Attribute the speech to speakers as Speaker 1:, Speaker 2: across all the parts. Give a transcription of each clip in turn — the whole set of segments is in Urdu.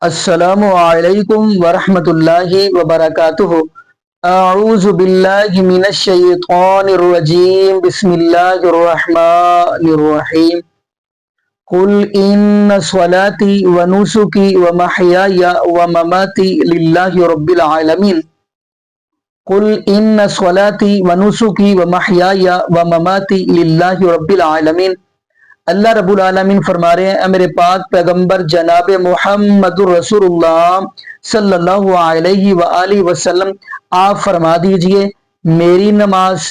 Speaker 1: السلام علیکم ورحمۃ اللہ وبرکاتہ۔ اعوذ باللہ من الشیطان الرجیم، بسم اللہ الرحمن الرحیم۔ قل ان صلاتي ونسكي ومحياي ومماتي لله رب العالمین۔ قل ان صلاتي ونسكي ومحياي ومماتي لله رب العالمین۔ اللہ رب العالمین فرما رہے ہیں، اے میرے پاک پیغمبر جناب محمد رسول اللہ صلی اللہ علیہ وآلہ وسلم، آپ فرما دیجئے میری نماز،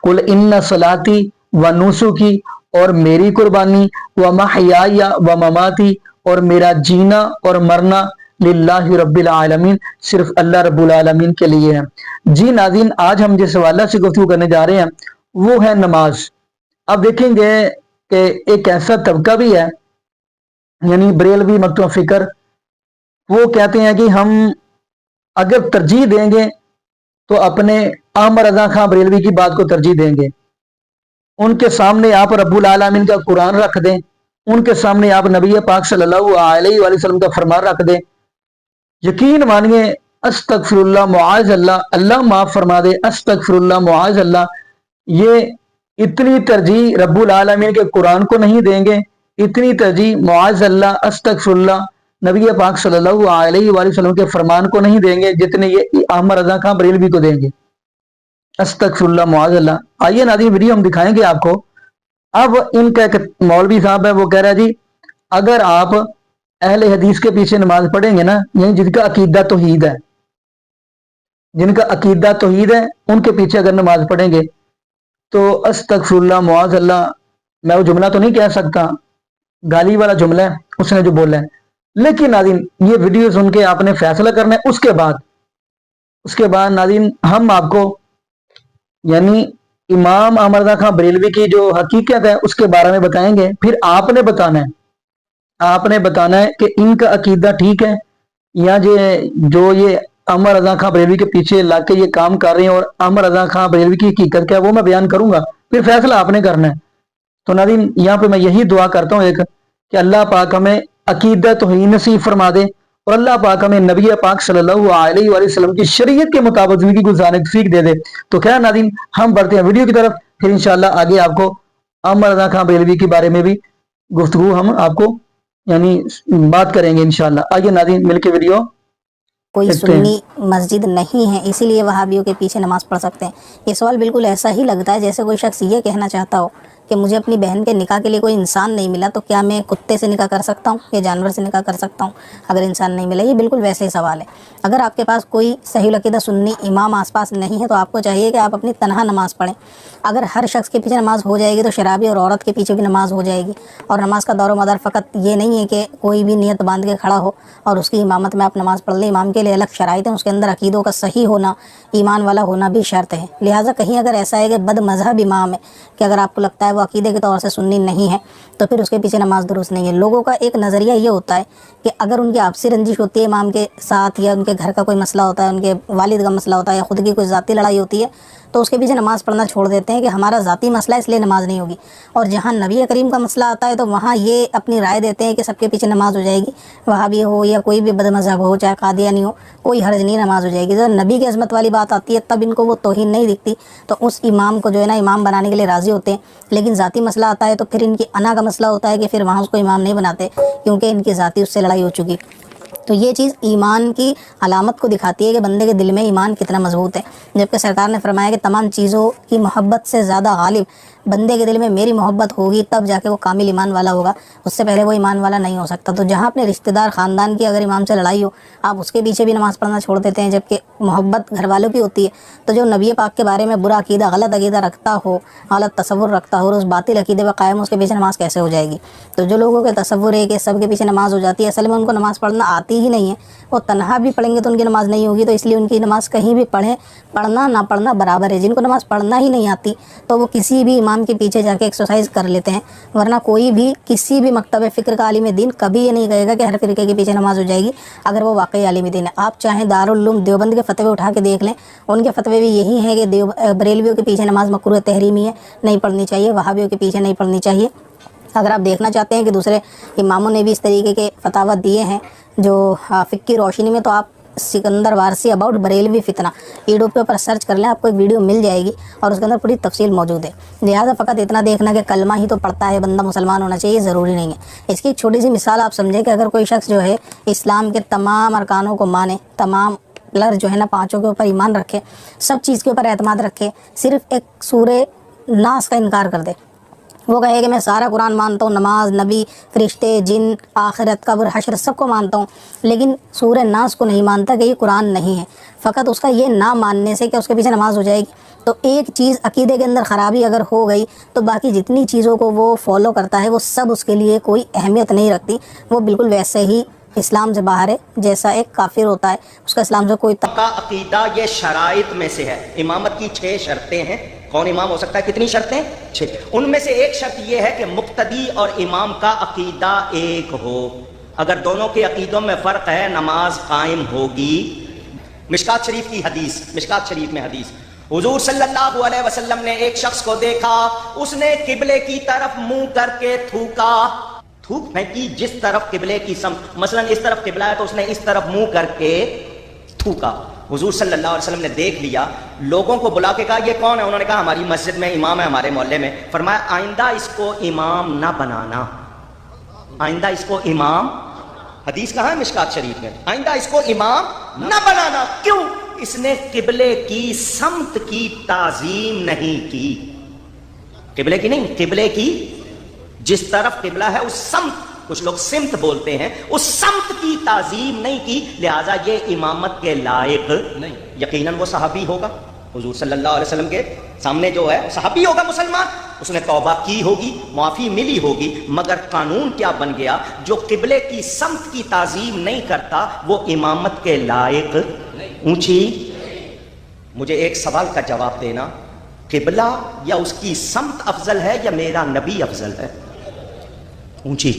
Speaker 1: قل ان صلاتی و نسکی، اور میری قربانی، و محیای و مماتی، اور میرا جینا اور مرنا، للہ رب العالمین، صرف اللہ رب العالمین کے لیے ہے۔ جی ناظرین، آج ہم جس حوالے سے گفتگو کرنے جا رہے ہیں وہ ہے نماز۔ اب دیکھیں گے کہ ایک ایسا طبقہ بھی ہے، یعنی بریلوی مکتوم فکر، وہ کہتے ہیں کہ ہم اگر ترجیح دیں گے تو اپنے احمد رضا خان بریلوی کی بات کو ترجیح دیں گے، ان کے سامنے آپ رب العالمین کا قرآن رکھ دیں، ان کے سامنے آپ نبی پاک صلی اللہ علیہ وآلہ وسلم کا فرمان رکھ دیں، یقین مانیے استغفر اللہ معاذ اللہ، اللہ معاف فرما دے، استغفر اللہ معاذ اللہ، یہ اتنی ترجیح رب العالمین کے قرآن کو نہیں دیں گے، اتنی ترجیح معاذ اللہ استغفر اللہ نبی پاک صلی اللہ علیہ وآلہ وسلم کے فرمان کو نہیں دیں گے جتنے یہ احمد رضا خان بریلوی کو دیں گے۔ استغفر اللہ معاذ اللہ۔ آئیے ناظرین، ویڈیو ہم دکھائیں گے آپ کو۔ اب ان کا ایک مولوی صاحب ہے، وہ کہہ رہا ہے جی اگر آپ اہل حدیث کے پیچھے نماز پڑھیں گے نا، یعنی جن کا عقیدہ توحید ہے، جن کا عقیدہ توحید ہے، ان کے پیچھے اگر نماز پڑھیں گے تو استغفر اللہ معاذ اللہ، میں وہ جملہ تو نہیں کہہ سکتا، گالی والا جملہ ہے اس نے جو بولا ہے، لیکن ناظرین یہ ویڈیو سن کے آپ نے فیصلہ کرنا ہے۔ اس کے بعد ناظرین ہم آپ کو یعنی امام احمد رضا خان بریلوی کی جو حقیقت ہے اس کے بارے میں بتائیں گے، پھر آپ نے بتانا ہے کہ ان کا عقیدہ ٹھیک ہے یا جو یہ احمد رضا خان بریلوی کے پیچھے لا کے یہ کام کر رہے ہیں، اور احمد رضا خان بریلوی کی حقیقت کیا ہے وہ میں بیان کروں گا، پھر فیصلہ آپ نے کرنا ہے۔ تو ناظرین یہاں پہ میں یہی دعا کرتا ہوں ایک کہ اللہ پاک ہمیں عقیدہ توحید نصیب فرما دے، اور اللہ پاک ہمیں نبی پاک صلی اللہ علیہ وآلہ وسلم کی شریعت کے مطابق زندگی گزارنے کی توفیق دے دے۔ تو خیر ناظرین ہم بڑھتے ہیں ویڈیو کی طرف، پھر انشاءاللہ آگے آپ کو احمد رضا خان بریلوی کے بارے میں بھی گفتگو ہم آپ کو یعنی بات کریں گے انشاءاللہ۔ آئیے ناظرین مل کے ویڈیو
Speaker 2: کوئی سنی مسجد نہیں ہے اسی لیے وہابیوں کے پیچھے نماز پڑھ سکتے ہیں۔ یہ سوال بالکل ایسا ہی لگتا ہے جیسے کوئی شخص یہ کہنا چاہتا ہو کہ مجھے اپنی بہن کے نکاح کے لیے کوئی انسان نہیں ملا تو کیا میں کتے سے نکاح کر سکتا ہوں یا جانور سے نکاح کر سکتا ہوں اگر انسان نہیں ملا؟ یہ بالکل ویسے ہی سوال ہے۔ اگر آپ کے پاس کوئی صحیح العقیدہ سنی امام آس پاس نہیں ہے تو آپ کو چاہیے کہ آپ اپنی تنہا نماز پڑھیں۔ اگر ہر شخص کے پیچھے نماز ہو جائے گی تو شرابی اور عورت کے پیچھے بھی نماز ہو جائے گی، اور نماز کا دور و مدار فقط یہ نہیں ہے کہ کوئی بھی نیت باندھ کے کھڑا ہو اور اس کی امامت میں آپ نماز پڑھ لیں۔ امام کے لیے الگ شرائط ہیں، اس کے اندر عقیدوں کا صحیح ہونا، ایمان والا ہونا بھی شرط ہے۔ لہٰذا کہیں اگر ایسا ہے کہ بد مذہب امام ہے کہ اگر آپ کو لگتا ہے وہ عقیدے کے طور سے سنی نہیں ہے تو پھر اس کے پیچھے نماز درست نہیں ہے۔ لوگوں کا ایک نظریہ یہ ہوتا ہے کہ اگر ان کی آپسی رنجش ہوتی ہے امام کے ساتھ، یا ان کے گھر کا کوئی مسئلہ ہوتا ہے، ان کے والد کا مسئلہ ہوتا ہے، یا خود کی کوئی ذاتی لڑائی ہوتی ہے تو اس کے پیچھے نماز پڑھنا چھوڑ دیتے ہیں کہ ہمارا ذاتی مسئلہ ہے اس لیے نماز نہیں ہوگی۔ اور جہاں نبی کریم کا مسئلہ آتا ہے تو وہاں یہ اپنی رائے دیتے ہیں کہ سب کے پیچھے نماز ہو جائے گی، وہابی ہو یا کوئی بھی بد مذہب ہو، چاہے قادیانی ہو، کوئی حرج نہیں، نماز ہو جائے گی۔ جب نبی کی عظمت والی بات آتی ہے تب ان کو وہ توہین نہیں دکھتی، تو اس امام کو جو ہے نا امام بنانے کے لیے راضی ہوتے ہیں۔ لیکن ذاتی مسئلہ آتا ہے تو پھر ان کی انا کا مسئلہ ہوتا ہے کہ پھر وہاں اس کو امام نہیں بناتے کیونکہ ان کی ذاتی اس سے لڑائی ہو چکی۔ تو یہ چیز ایمان کی علامت کو دکھاتی ہے کہ بندے کے دل میں ایمان کتنا مضبوط ہے، جبکہ سرکار نے فرمایا کہ تمام چیزوں کی محبت سے زیادہ غالب بندے کے دل میں میری محبت ہوگی تب جا کے وہ کامل ایمان والا ہوگا، اس سے پہلے وہ ایمان والا نہیں ہو سکتا۔ تو جہاں اپنے رشتہ دار خاندان کی اگر امام سے لڑائی ہو آپ اس کے پیچھے بھی نماز پڑھنا چھوڑ دیتے ہیں، جبکہ محبت گھر والوں کی ہوتی ہے۔ تو جو نبی پاک کے بارے میں برا عقیدہ، غلط عقیدہ رکھتا ہو، غلط تصور رکھتا ہو اور اس باطل عقیدے پر قائم اس کے پیچھے نماز کیسے ہو جائے گی؟ تو جو لوگوں کے تصور ہے کہ سب کے پیچھے نماز ہو جاتی ہے، اصل میں ان کو نماز پڑھنا آتی ہی نہیں ہے، وہ تنہا بھی پڑھیں گے تو ان کی نماز نہیں ہوگی۔ تو اس لیے ان کی نماز کہیں بھی پڑھیں، پڑھنا نہ پڑھنا برابر ہے۔ جن کو نماز پڑھنا ہی نہیں آتی تو وہ کسی بھی امام کے پیچھے جا کے ایکسرسائز کر لیتے ہیں، ورنہ کوئی بھی کسی بھی مکتب فکر کا عالم دین کبھی یہ نہیں کہے گا کہ ہر فرقے کے پیچھے نماز ہو جائے گی اگر وہ واقعی عالم دین ہے۔ آپ چاہیں دارالعلوم دیوبند کے فتوے اٹھا کے دیکھ لیں، ان کے فتوے بھی یہی ہیں کہ بریلویوں کے پیچھے نماز مکروہ تحریمی ہے، نہیں پڑھنی چاہیے، وہابیوں کے پیچھے نہیں پڑھنی چاہیے۔ اگر آپ دیکھنا چاہتے ہیں کہ دوسرے اماموں نے بھی اس طریقے کے فتاوت دیے ہیں جو فقہ کی روشنی میں، تو آپ سکندر وارسی اباؤٹ بریلوی فتنہ یوٹیوب کے اوپر سرچ کر لیں، آپ کو ایک ویڈیو مل جائے گی اور اس کے اندر پوری تفصیل موجود ہے۔ لہٰذا فقط اتنا دیکھنا کہ کلمہ ہی تو پڑھتا ہے بندہ مسلمان ہونا چاہیے، ضروری نہیں ہے۔ اس کی ایک چھوٹی سی مثال آپ سمجھیں کہ اگر کوئی شخص جو ہے اسلام کے تمام ارکانوں کو مانے، تمام پلر جو ہے نا پانچوں کے اوپر ایمان رکھے، سب چیز کے اوپر اعتماد رکھے، صرف ایک سورہ ناس کا انکار کر دے، وہ کہے کہ میں سارا قرآن مانتا ہوں، نماز، نبی، فرشتے، جن، آخرت، قبر، حشر سب کو مانتا ہوں، لیکن سورہ ناس کو نہیں مانتا کہ یہ قرآن نہیں ہے، فقط اس کا یہ نہ ماننے سے کہ اس کے پیچھے نماز ہو جائے گی، تو ایک چیز عقیدے کے اندر خرابی اگر ہو گئی تو باقی جتنی چیزوں کو وہ فالو کرتا ہے وہ سب اس کے لیے کوئی اہمیت نہیں رکھتی، وہ بالکل ویسے ہی اسلام سے باہر ہے جیسا ایک کافر ہوتا ہے، اس کا اسلام سے کوئی
Speaker 3: کا عقیدہ یہ شرائط میں سے ہے۔ امامت کی 6 شرطیں ہیں۔ کون امام ہو سکتا ہے؟ کتنی شرطیں؟ 6۔ ان میں سے ایک شرط یہ ہے کہ مقتدی اور امام کا عقیدہ ایک ہو۔ اگر دونوں کے عقیدوں میں فرق ہے نماز قائم ہوگی۔ مشکات شریف کی حدیث، مشکات شریف میں حدیث، حضور صلی اللہ علیہ وسلم نے ایک شخص کو دیکھا، اس نے قبلے کی طرف منہ کر کے تھوکا، تھوک پھینکی جس طرف قبلے کی سمت، مثلا اس طرف قبلہ ہے تو اس نے اس طرف منہ کر کے تھوکا۔ حضور صلی اللہ علیہ وسلم نے دیکھ لیا، لوگوں کو بلا کے کہا یہ کون ہے؟ انہوں نے کہا ہماری مسجد میں امام ہے، ہمارے محلے میں۔ فرمایا آئندہ اس کو امام نہ بنانا، آئندہ اس کو امام، حدیث کہاں ہے؟ مشکات شریف میں، آئندہ اس کو امام نہ بنانا۔ کیوں؟ اس نے قبلے کی سمت کی تعظیم نہیں کی، قبلے کی نہیں، قبلے کی جس طرف قبلہ ہے اس سمت، کچھ لوگ سمت بولتے ہیں، اس سمت کی تعظیم نہیں کی، لہٰذا یہ امامت کے لائق نہیں۔ یقیناً وہ صحابی ہوگا، حضور صلی اللہ علیہ وسلم کے سامنے جو ہے صحابی ہوگا مسلمان، اس نے توبہ کی ہوگی، معافی ملی ہوگی، مگر قانون کیا بن گیا؟ جو قبلے کی سمت کی تعظیم نہیں کرتا وہ امامت کے لائق اونچی۔ مجھے ایک سوال کا جواب دینا، قبلہ یا اس کی سمت افضل ہے یا میرا نبی افضل ہے؟ اونچی،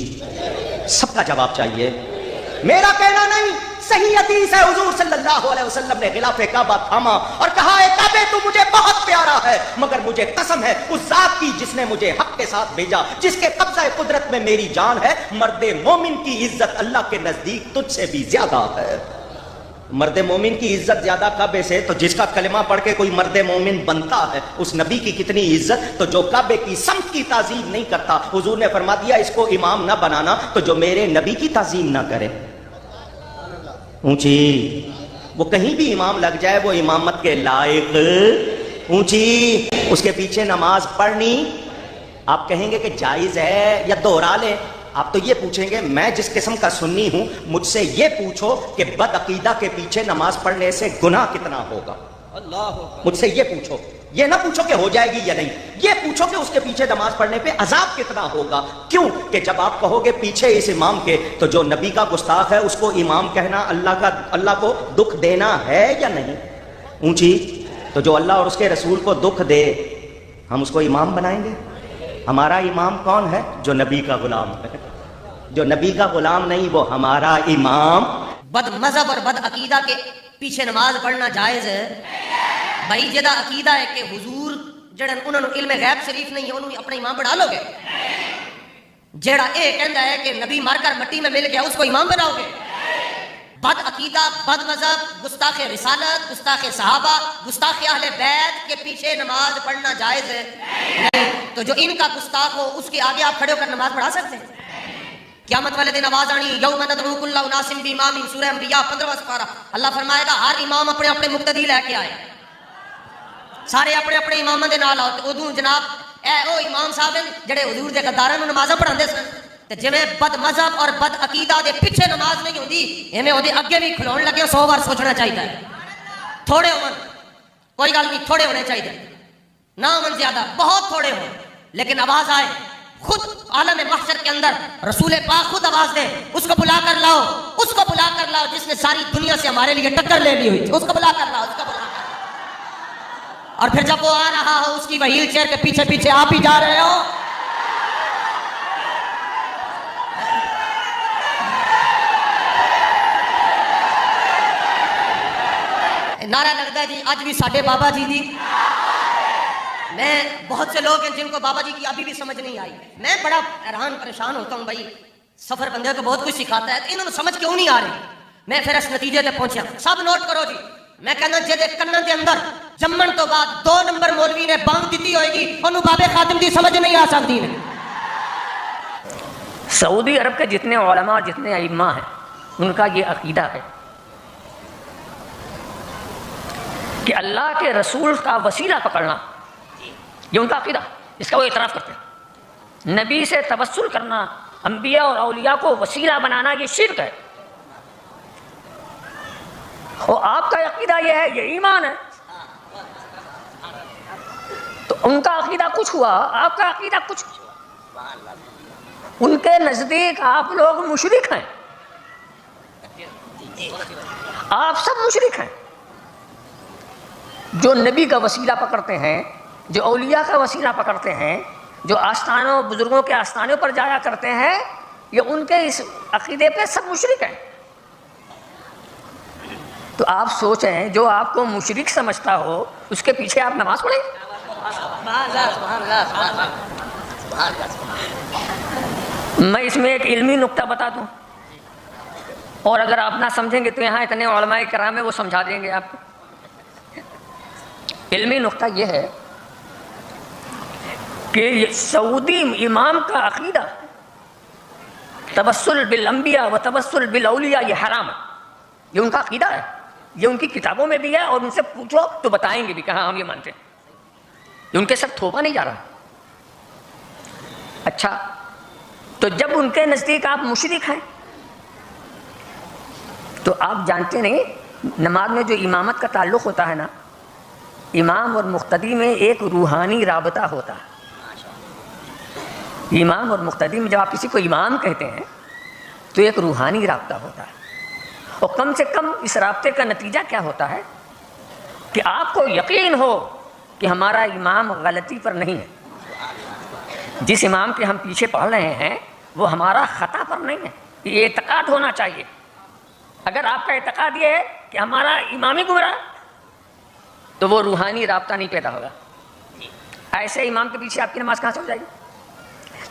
Speaker 3: سب کا جواب چاہیے، میرا کہنا نہیں، صحیح حدیث ہے، حضور صلی اللہ علیہ وسلم نے غلاف کعبہ تھاما اور کہا اے کعبے تو مجھے بہت پیارا ہے، مگر مجھے قسم ہے اس ذات کی جس نے مجھے حق کے ساتھ بھیجا، جس کے قبضہ قدرت میں میری جان ہے، مرد مومن کی عزت اللہ کے نزدیک تجھ سے بھی زیادہ ہے۔ مرد مومن کی عزت زیادہ کعبے سے، تو جس کا کلمہ پڑھ کے کوئی مرد مومن بنتا ہے اس نبی کی کتنی عزت، تو جو کعبے کی سمت کی تعظیم نہیں کرتا، حضور نے فرما دیا اس کو امام نہ بنانا، تو جو میرے نبی کی تعظیم نہ کرے، اونچی، وہ کہیں بھی امام لگ جائے وہ امامت کے لائق اونچی۔ اس کے پیچھے نماز پڑھنی آپ کہیں گے کہ جائز ہے یا دوہرا لیں، آپ تو یہ پوچھیں گے میں جس قسم کا سنی ہوں مجھ سے یہ پوچھو کہ بد عقیدہ کے پیچھے نماز پڑھنے سے گناہ کتنا ہوگا، مجھ سے یہ پوچھو، یہ نہ پوچھو کہ ہو جائے گی یا نہیں، یہ پوچھو کہ اس کے پیچھے نماز پڑھنے پہ عذاب کتنا ہوگا۔ کیوں کہ جب آپ کہو گے پیچھے اس امام کے، تو جو نبی کا گستاخ ہے اس کو امام کہنا اللہ کو دکھ دینا ہے یا نہیں؟ اونچی، تو جو اللہ اور اس کے رسول کو دکھ دے ہم اس کو امام بنائیں گے؟ ہمارا امام کون ہے؟ جو نبی کا غلام ہے، جو نبی کا غلام نہیں وہ ہمارا امام۔
Speaker 4: بد مذہب اور بد عقیدہ کے پیچھے نماز پڑھنا جائز ہے بھائی، جدا عقیدہ ہے کہ حضور جڑن انہوں نے علم غیب شریف نہیں ہے انہوں نے اپنا امام بنا لو گے، جڑا اے کہندا ہے کہ نبی مر کر مٹی میں مل گیا اس کو امام بناؤ گے؟ بد عقیدہ، بد مذہب، گستاخ رسالت، گستاخ صحابہ، گستاخ اہل بیت کے پیچھے نماز پڑھنا جائز ہے نہیں، تو جو ان کا گستاخ ہو اس کے آگے آپ کھڑے ہو کر نماز پڑھا سکتے ہیں؟ قیامت والے دن آواز آنی، یوم ندعو کل اناس بامامہم، سورہ انبیاء 15واں سپارہ، اللہ فرمائے گا ہر امام اپنے اپنے مقتدی لے کے آئے، سارے اپنے اپنے اماموں دے نال آؤ، ادوں جناب اے او امام صاحب جڑے حضور دے غداراں نوں نمازاں پڑھاندے سن، تے جویں بد مذہب اور بد عقیدہ دے پیچھے نماز نہیں ہوندی، ایویں اودے اگے بھی کھلون لگے 100 بار سوچنا چاہیے، تھوڑے ہون کوئی گل نہیں، تھوڑے ہونے چاہیے، نہ ہون زیادہ، بہت تھوڑے ہون، لیکن آواز آئے، خود عالم محشر کے اندر رسول پاک خود آواز دے، اس کو بلا کر لاؤ، اس کو بلا کر لاؤ جس نے ساری دنیا سے ہمارے لیے ٹکر لے لی ہوئی تھی، اس کو بلا کر لاؤ، اس کو بلا کر لاؤ، اور پھر جب وہ آ رہا ہو اس کی وہیل چیئر کے پیچھے پیچھے آپ ہی جا رہے ہو، نعرہ لگتا ہے جی اج بھی ساڈے بابا جی دی، میں بہت سے لوگ ہیں جن کو بابا جی کی ابھی بھی سمجھ نہیں آئی. میں بڑا حیران پریشان ہوتا ہوں بھائی, سفر بندے کو بہت کچھ سکھاتا ہے, انہوں نے سمجھ کیوں نہیں آ رہی. میں پھر اس نتیجے تے پہنچا, سب نوٹ کرو جی. میں کہنا جے کنن دے اندر جمن تو بعد 2 نمبر مولوی نے بانگ دیتی ہوئے گی, انہوں بابے خاتم دی سمجھ نہیں آ سکتی.
Speaker 5: سعودی عرب کے جتنے علماء جتنے ائمہ ہیں ان کا یہ عقیدہ ہے کہ اللہ کے رسول کا وسیلہ پکڑنا, یہ ان کا عقیدہ, اس کا وہ اعتراف کرتے ہیں. نبی سے توسل کرنا, انبیاء اور اولیاء کو وسیلہ بنانا, یہ شرک ہے. اور آپ کا عقیدہ یہ ہے, یہ ایمان ہے. تو ان کا عقیدہ کچھ ہوا, آپ کا عقیدہ کچھ. ان کے نزدیک آپ لوگ مشرک ہیں, آپ سب مشرک ہیں. جو نبی کا وسیلہ پکڑتے ہیں, جو اولیاء کا وسیلہ پکڑتے ہیں, جو آستانوں بزرگوں کے آستانوں پر جایا کرتے ہیں, یہ ان کے اس عقیدے پہ سب مشرک ہیں. تو آپ سوچیں, جو آپ کو مشرک سمجھتا ہو اس کے پیچھے آپ نماز پڑھیں. میں اس میں ایک علمی نقطہ بتا دوں, اور اگر آپ نہ سمجھیں گے تو یہاں اتنے علماء کرام ہیں وہ سمجھا دیں گے آپ کو. علمی نقطہ یہ ہے کہ یہ سعودی امام کا عقیدہ توسل بالانبیاء و توسل بالاولیاء یہ حرام ہے. یہ ان کا عقیدہ ہے, یہ ان کی کتابوں میں بھی ہے, اور ان سے پوچھو تو بتائیں گے بھی کہ ہاں ہم یہ مانتے ہیں. یہ ان کے ساتھ تھوپا نہیں جا رہا. اچھا, تو جب ان کے نزدیک آپ مشرک ہیں تو آپ جانتے نہیں نماز میں جو امامت کا تعلق ہوتا ہے نا, امام اور مقتدی میں ایک روحانی رابطہ ہوتا ہے. امام اور مقتدی میں جب آپ کسی کو امام کہتے ہیں تو ایک روحانی رابطہ ہوتا ہے. اور کم سے کم اس رابطے کا نتیجہ کیا ہوتا ہے کہ آپ کو یقین ہو کہ ہمارا امام غلطی پر نہیں ہے, جس امام کے ہم پیچھے پڑھ رہے ہیں وہ ہمارا خطا پر نہیں ہے. یہ اعتقاد ہونا چاہیے. اگر آپ کا اعتقاد یہ ہے کہ ہمارا امام ہی گمراہ تو وہ روحانی رابطہ نہیں پیدا ہوگا. ایسے امام کے پیچھے آپ کی نماز کہاں سے ہو جائے گی؟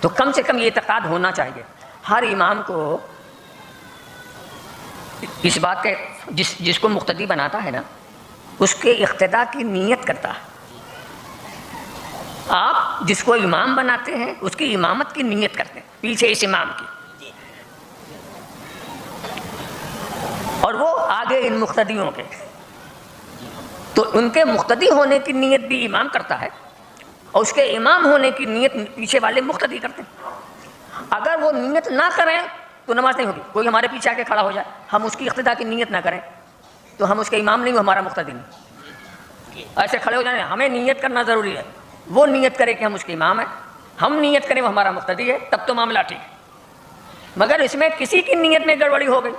Speaker 5: تو کم سے کم یہ اعتقاد ہونا چاہیے. ہر امام کو اس بات کے جس کو مقتدی بناتا ہے نا, اس کے اقتداء کی نیت کرتا ہے. آپ جس کو امام بناتے ہیں اس کی امامت کی نیت کرتے ہیں پیچھے اس امام کی, اور وہ آگے ان مقتدیوں کے. تو ان کے مقتدی ہونے کی نیت بھی امام کرتا ہے, اور اس کے امام ہونے کی نیت پیچھے والے مقتدی کرتے ہیں. اگر وہ نیت نہ کریں تو نماز نہیں ہوگی. کوئی ہمارے پیچھے آ کے کھڑا ہو جائے, ہم اس کی اقتداء کی نیت نہ کریں تو ہم اس کے امام نہیں, وہ ہمارا مقتدی نہیں. ایسے کھڑے ہو جائیں, ہمیں نیت کرنا ضروری ہے. وہ نیت کرے کہ ہم اس کے امام ہیں, ہم نیت کریں وہ ہمارا مقتدی ہے, تب تو معاملہ ٹھیک ہے. مگر اس میں کسی کی نیت میں گڑبڑی ہو گئی.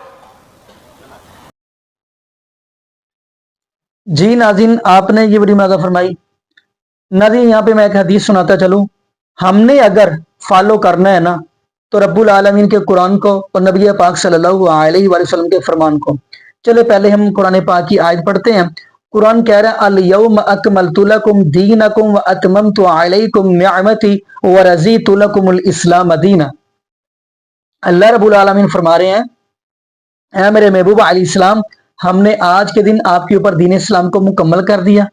Speaker 1: جی ناظرین, آپ نے یہ بڑی مدد فرمائی. ناظرین, یہاں پہ میں ایک حدیث سناتا چلوں. ہم نے اگر فالو کرنا ہے نا تو رب العالمین کے قرآن کو اور نبی پاک صلی اللہ علیہ وآلہ وسلم کے فرمان کو. چلے پہلے ہم قرآن پاک کی آیت پڑھتے ہیں. قرآن کہہ رہا ہے الیوم اکملت لکم دینکم واتممت علیکم نعمتی ورضیت لکم الاسلام دینا. اللہ رب العالمین فرما رہے ہیں, اے میرے محبوب علیہ السلام, ہم نے آج کے دن آپ کے اوپر دین اسلام کو مکمل کر دیا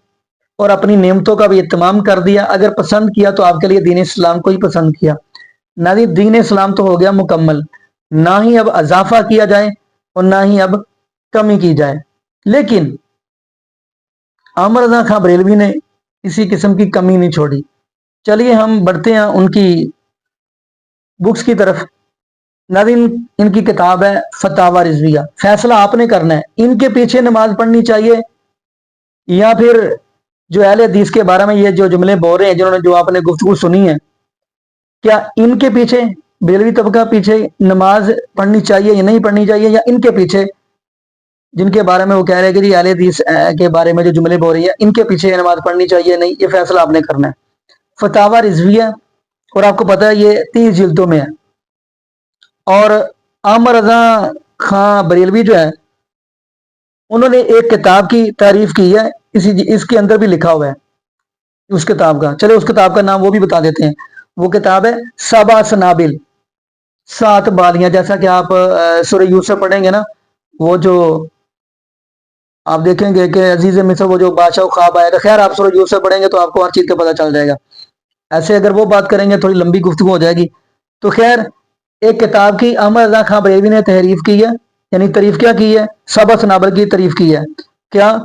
Speaker 1: اور اپنی نعمتوں کا بھی اتمام کر دیا. اگر پسند کیا تو آپ کے لیے دین اسلام کو ہی پسند کیا. نہ ہی دین اسلام تو ہو گیا مکمل, نہ ہی اب اضافہ کیا جائے اور نہ ہی اب کمی کی جائے. لیکن عامر رضا خان بریلوی نے کسی قسم کی کمی نہیں چھوڑی. چلیے ہم بڑھتے ہیں ان کی بکس کی طرف. ناظرین, ان کی کتاب ہے فتاوی رضویہ. فیصلہ آپ نے کرنا ہے, ان کے پیچھے نماز پڑھنی چاہیے یا پھر جو اہل حدیث کے بارے میں یہ جو جملے بول رہے ہیں, جنہوں نے جو آپ نے گفتگو سنی ہے, کیا ان کے پیچھے بریلوی طبقہ پیچھے نماز پڑھنی چاہیے یا نہیں پڑھنی چاہیے, یا ان کے پیچھے جن کے بارے میں وہ کہہ رہے ہیں کہ جی اہل حدیث کے بارے میں جو جملے بول رہی ہیں ان کے پیچھے نماز پڑھنی چاہیے نہیں, یہ فیصلہ آپ نے کرنا ہے. فتاوی رضویہ, اور آپ کو پتہ ہے یہ 30 جلدوں میں ہے. اور عامر رضا خان بریلوی جو ہے انہوں نے ایک کتاب کی تعریف کی ہے, اس کے اندر بھی لکھا ہوا ہے اس کتاب کا. چلے اس کتاب کا نام وہ بھی بتا دیتے ہیں. وہ کتاب ہے سبع سنابل, 7 بالیاں. جیسا کہ آپ سورہ یوسف پڑھیں گے نا, وہ جو آپ دیکھیں گے کہ عزیز مصر وہ جو بادشاہ خواب آیا تھا. خیر آپ سورہ یوسف پڑھیں گے تو آپ کو ہر چیز کا پتہ چل جائے گا. ایسے اگر وہ بات کریں گے تھوڑی لمبی گفتگو ہو جائے گی. تو خیر ایک کتاب کی احمد رضا خان بریلوی نے تحریف کی ہے, یعنی تعریف کیا کی ہے, سبع سنابل کی تعریف کی ہے. کیا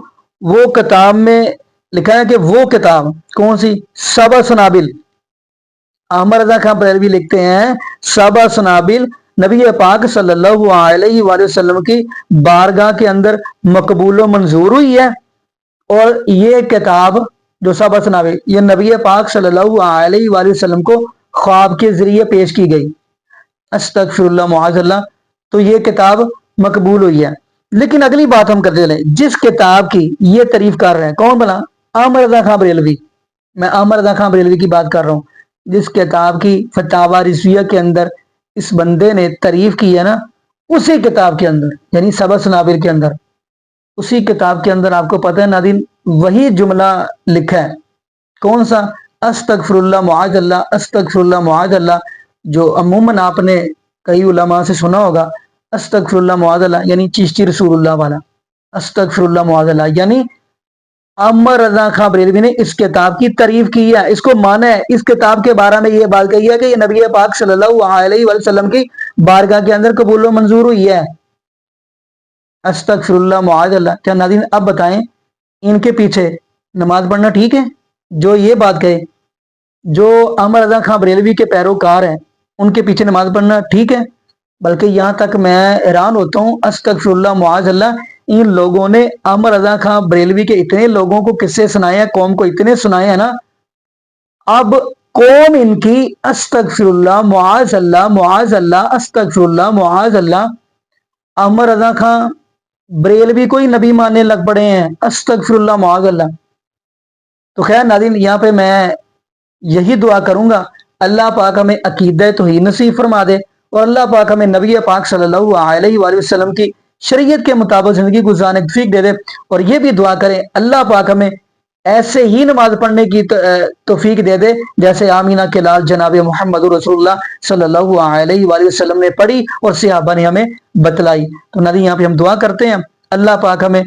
Speaker 1: وہ کتاب میں لکھا ہے کہ وہ کتاب کون سی, سبع سنابل. احمد رضا خان بریلوی لکھتے ہیں سبع سنابل نبی پاک صلی اللہ علیہ وآلہ وسلم کی بارگاہ کے اندر مقبول و منظور ہوئی ہے, اور یہ کتاب جو سبع سنابل یہ نبی پاک صلی اللہ علیہ وآلہ وسلم کو خواب کے ذریعے پیش کی گئی. استغفر اللہ معاذ اللہ. تو یہ کتاب مقبول ہوئی ہے. لیکن اگلی بات ہم کرتے چلیں, جس کتاب کی یہ تعریف کر رہے ہیں کون بنا, احمد رضا خان بریلوی. میں احمد رضا خان بریلوی کی بات کر رہا ہوں. جس کتاب کی فتاوی رضویہ کے اندر اس بندے نے تعریف کی ہے نا, اسی کتاب کے اندر یعنی سبع سنابل کے اندر, اسی کتاب کے اندر آپ کو پتہ ہے ناظرین وہی جملہ لکھا ہے. کون سا, استغفر اللہ معاذ اللہ, استغفر اللہ معاذ اللہ, جو عموماً آپ نے کئی علماء سے سنا ہوگا. استغفر اللہ معاذ اللہ یعنی چشتی رسول اللہ والا, استغفر اللہ معاذ اللہ یعنی احمد رضا خان بریلوی نے اس کتاب کی تعریف کی ہے, اس کو مانا ہے. اس کتاب کے بارے میں یہ بات کہی ہے کہ یہ نبی پاک صلی اللہ علیہ وآلہ وسلم کی بارگاہ کے اندر قبول و منظور ہوئی ہے. استغفر اللہ معاذ اللہ. کیا ناظرین اب بتائیں ان کے پیچھے نماز پڑھنا ٹھیک ہے؟ جو یہ بات کہے, جو احمد رضا خان بریلوی کے پیروکار ہیں ان کے پیچھے نماز پڑھنا ٹھیک ہے؟ بلکہ یہاں تک میں حیران ہوتا ہوں, استغفر اللہ معاذ اللہ, ان لوگوں نے احمد رضا خان بریلوی کے اتنے لوگوں کو قصے سنائے ہیں, قوم کو اتنے سنائے ہیں نا, اب قوم ان کی استغفر اللہ معاذ اللہ معاذ اللہ استغفر اللہ معاذ اللہ, احمد رضا خان بریلوی کو ہی نبی ماننے لگ پڑے ہیں. استغفر اللہ معاذ اللہ. تو خیر ناظرین یہاں پہ میں یہی دعا کروں گا, اللہ پاک ہمیں عقیدہ توحید نصیب فرما دے, اور اللہ پاک ہمیں نبی پاک صلی اللہ علیہ وآلہ وسلم کی شریعت کے مطابق زندگی گزارنے کی توفیق دے دے. اور یہ بھی دعا کریں اللہ پاک ہمیں ایسے ہی نماز پڑھنے کی توفیق دے دے جیسے آمینہ کے لال جناب محمد رسول اللہ صلی اللہ علیہ وآلہ وسلم نے پڑھی اور صحابہ نے ہمیں بتلائی. تو نبی یہاں پہ ہم دعا کرتے ہیں اللہ پاک ہمیں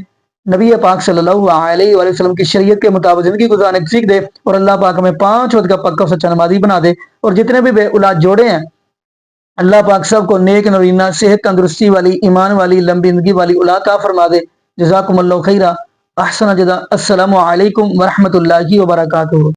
Speaker 1: نبی پاک صلی اللہ علیہ وآلہ وسلم کی شریعت کے مطابق زندگی گزارنے کی توفیق دے, اور اللہ پاک ہمیں 5 وقت کا پکا سچا نمازی بنا دے. اور جتنے بھی بے اولاد جوڑے ہیں اللہ پاک سب کو نیک نورینہ صحت تندرستی والی ایمان والی لمبی زندگی والی اولاد عطا فرما دے. جزاکم اللہ خیرہ, احسن جزا. السلام علیکم ورحمۃ اللہ وبرکاتہ.